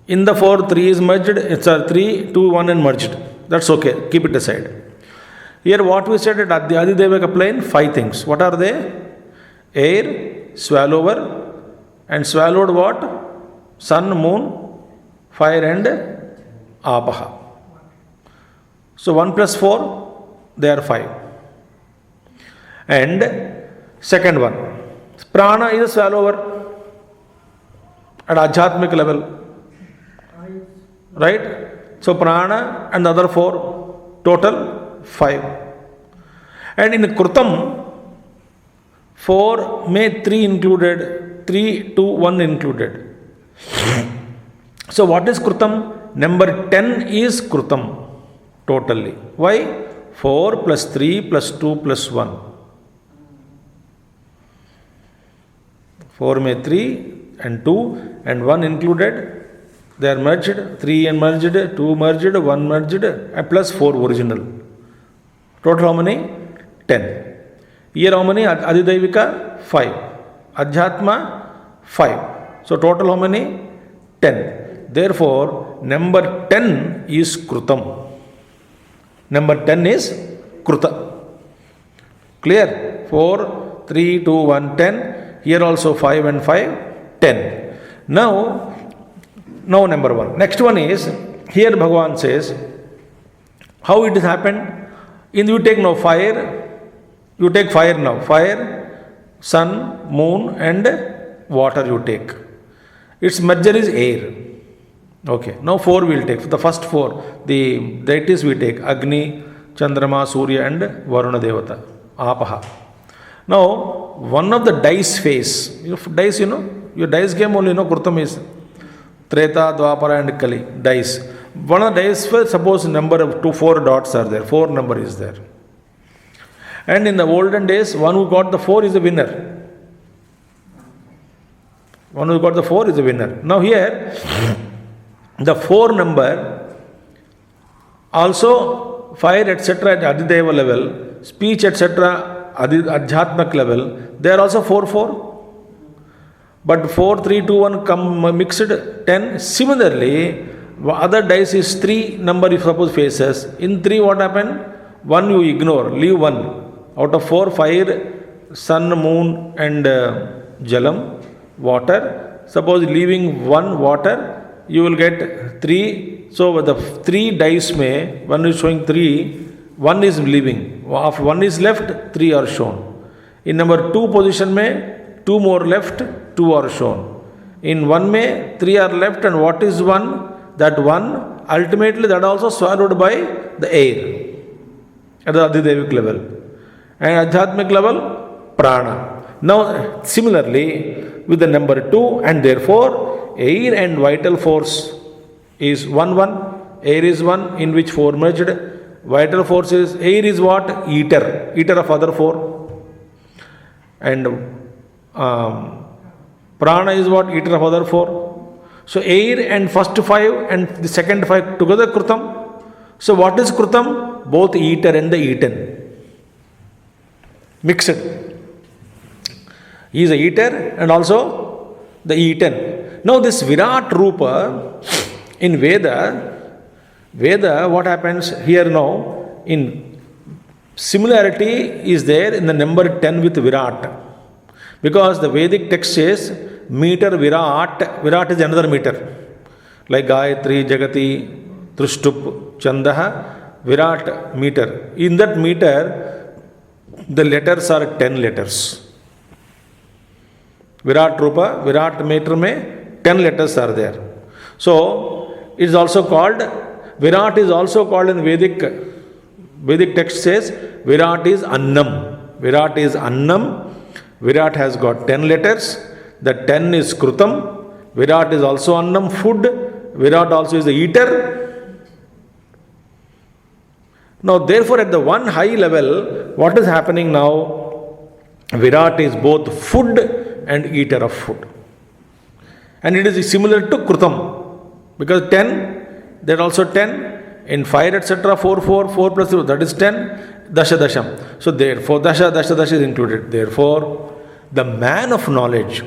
In the 4, 3 is merged. It's 3, 2, 1 and merged. That's okay. Keep it aside. Here what we said at the Adidevaka plane, 5 things. What are they? Air, swallower, and swallowed what? Sun, moon, fire and apaha. So 1 plus 4, they are 5. And second one, prana is a swallower at Ajhatmic level. Right? So prana and the other 4, total 5. And in Krutam, 4 may 3 included, 3, 2, 1 included. So what is Krutam? Number 10 is Krutam totally. Why? 4 plus 3 plus 2 plus 1. 4 may 3 and 2 and 1 included. They are merged, 3 and merged, 2 merged, 1 merged, and plus 4 original. Total how many? 10. Here how many? Adidevika? 5. Adhyatma? 5. So total how many? 10. Therefore, number 10 is Krutam. Number 10 is Kruta. Clear? 4, 3, 2, 1, 10. Here also 5 and 5, 10. Now number 1. Next one is, here Bhagavan says, how it has happened? You take now fire, you take fire now. Fire, sun, moon and water you take. Its merger is air. Okay, now 4 we will take. For the first 4, the deities we take, Agni, Chandrama, Surya and Varuna Devata, Apaha. Now, one of the dice phase, dice, your dice game only, Krutam is Treta, Dwapara and Kali, dice. One of the dice phase, suppose number of 2, 4 dots are there, 4 number is there. And in the olden days, one who got the 4 is a winner. One who got the 4 is a winner. Now here, the 4 number, also fire etc. at Adideva level, speech etc. Adhyatmak level, they are also 4, 4. But 4, 3, 2, 1 come mixed 10. Similarly, other dice is 3 number if suppose faces. In 3 what happened? 1 you ignore, leave 1. Out of 4, fire, sun, moon and jalam, water. Suppose leaving 1 water, you will get 3. So the 3 dice may, 1 is showing 3, 1 is leaving. If 1 is left, 3 are shown. In number 2 position may, 2 more left, 2 are shown. In 1 may, 3 are left and what is 1? That 1, ultimately that also swallowed by the air at the Adidevic level. And Adhyatmic level, prana. Now, similarly, with the number 2 and therefore, air and vital force is 1, 1. Air is 1 in which 4 merged. Vital force is, air is what? Eater. Eater of other 4. And prana is what? Eater of other 4. So air and first 5 and the second 5 together Krutam. So what is Krutam? Both eater and the eaten. Mixed. He is a eater and also the eaten. Now this Virat Rupa in Veda, what happens here now? In similarity is there in the number 10 with Virat. Because the Vedic text says meter Virat. Virat is another meter. Like Gayatri, Jagati, Trushtup, Chandaha, Virat meter. In that meter, the letters are 10 letters. Virat Rupa, Virat meter mein 10 letters are there. So, it is also called, Virat is also called in Vedic text says, Virat is Annam. Virat is Annam. Virat has got 10 letters. The 10 is Krutam. Virat is also Annam, food. Virat also is the eater. Now, therefore, at the one high level, what is happening now? Virat is both food and eater of food. And it is similar to Krutam. Because 10, there are also 10. In fire, etc., 4, 4, 4 plus 2, that is 10. Dasha, Dasham. So, therefore, Dasha is included. Therefore, the man of knowledge,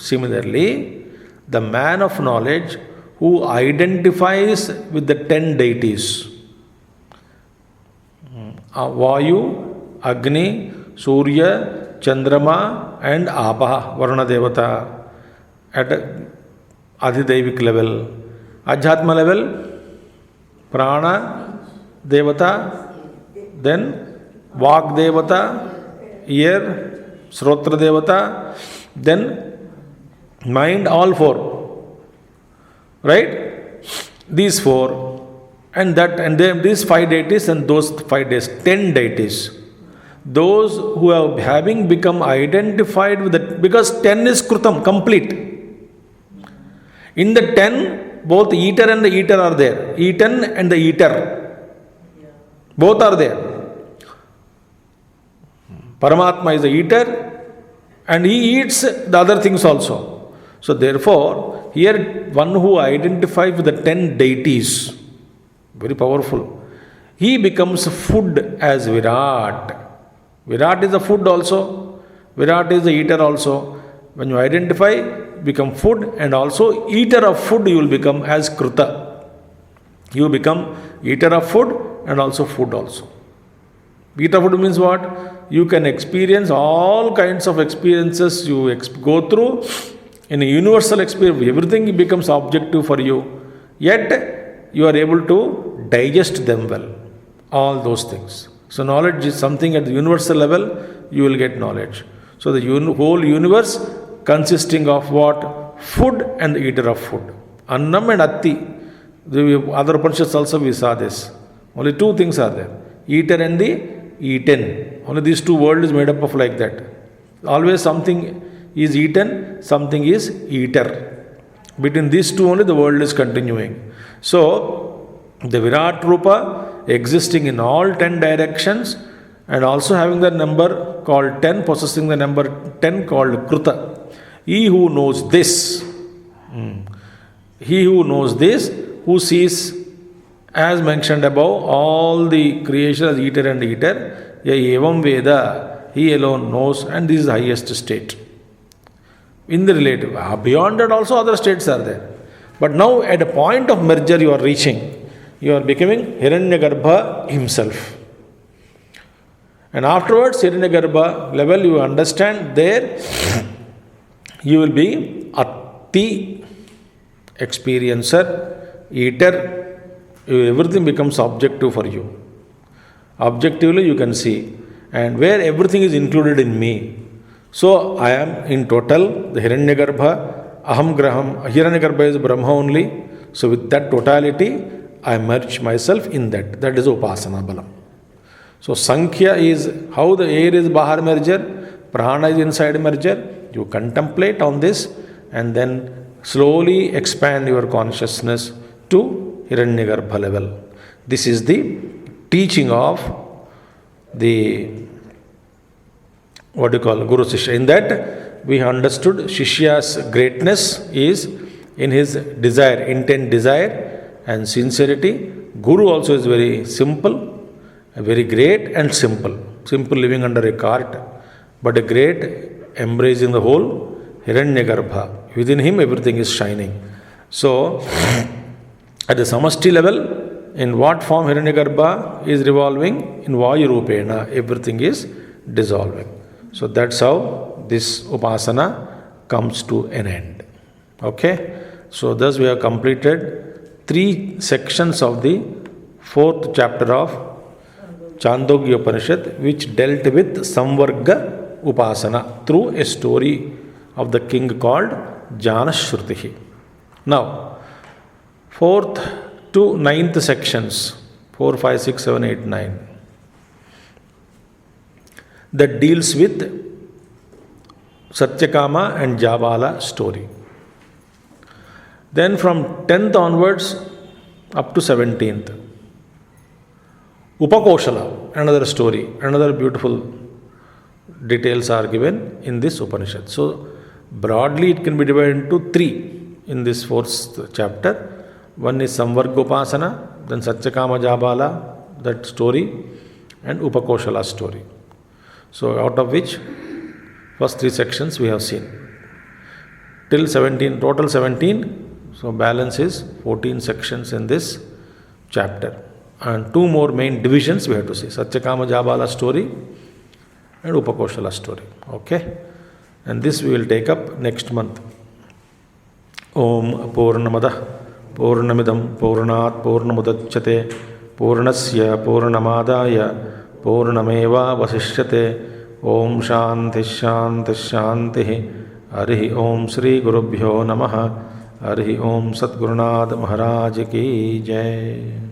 Similarly, the man of knowledge who identifies with the 10 deities, Vayu, Agni, Surya, Chandrama and Abha, Varuna Devata, at Adhidevic level. Adhyatma level, Prana Devata, then Vak Devata, ear, Srotra Devata, then mind, all four. Right? These four, and then these 5 deities and those 5 days, 10 deities. Those who have having become identified with it, because 10 is Krutam, complete. In the 10, both eater and the eater are there. Eaten and the eater. Both are there. Paramatma is the eater and he eats the other things also. So therefore, here one who identifies with the 10 deities, very powerful, he becomes food as Virat. Virat is the food also. Virat is the eater also. When you identify, become food, and also eater of food you will become as Kruta. You become eater of food and also food also. Eater of food means what? You can experience all kinds of experiences you go through in a universal experience. Everything becomes objective for you. Yet you are able to digest them well. All those things. So knowledge is something at the universal level, you will get knowledge. So the whole universe consisting of what? Food and the eater of food. Annam and Atti. The other Upanishads also we saw this. Only 2 things are there. Eater and the eaten. Only these 2 words is made up of like that. Always something is eaten, something is eater. Between these 2 only the world is continuing. So the Virat Rupa existing in all 10 directions and also having the number called 10, possessing the number 10 called Kruta. He who knows this, who sees, as mentioned above, all the creation as eater and eater, evam Veda, he alone knows, and this is the highest state. In the relative, beyond that also other states are there. But now at a point of merger you are reaching. You are becoming Hiranyagarbha himself. And afterwards, Hiranyagarbha level, you understand there, you will be Atti, experiencer, eater, everything becomes objective for you. Objectively you can see, and where everything is included in me. So I am in total, the Hiranyagarbha, Aham Graham, Hiranyagarbha is Brahma only. So with that totality, I merge myself in that. That is Upasana Balam. So Sankhya is how the air is Bahar merger, Prana is inside merger. You contemplate on this and then slowly expand your consciousness to Hiranyagarbha level. This is the teaching of the Guru Shishya. In that we understood Shishya's greatness is in his desire, intent desire and sincerity. Guru also is very simple, very great and simple. Simple living under a cart, but a great embracing the whole Hiranyagarbha. Within him everything is shining. So at the Samashti level, in what form Hiranyagarbha is revolving? In Vayu Rupena, everything is dissolving. So that's how this Upasana comes to an end. Okay? So thus we have completed 3 sections of the 4th chapter of Chandogya Upanishad, which dealt with Samvarga Upasana through a story of the king called Janashrutihi. Now, 4th to 9th sections, 4, 5, 6, 7, 8, 9, that deals with Satyakama and Jabala story. Then from 10th onwards up to 17th, Upakoshala, another story, another beautiful details are given in this Upanishad. So broadly it can be divided into 3 in this 4th chapter. One is Samvargopasana, then Satyakama Jabala, that story, and Upakoshala story. So out of which first 3 sections we have seen. till 17, total 17. So balance is 14 sections in this chapter. And 2 more main divisions we have to see. Satyakama Jabala story and Upakoshala story. Okay? And this we will take up next month. Om Purnamada Purnamidam Purnat Purnamudachyate Purnasya Purnamadaya Purnameva Vasishyate. Om Shanti Shanti Shanti. Harihi Om Sri Gurubhyo Namaha. Harihi Om Satgurunath Maharaj Ki Jai.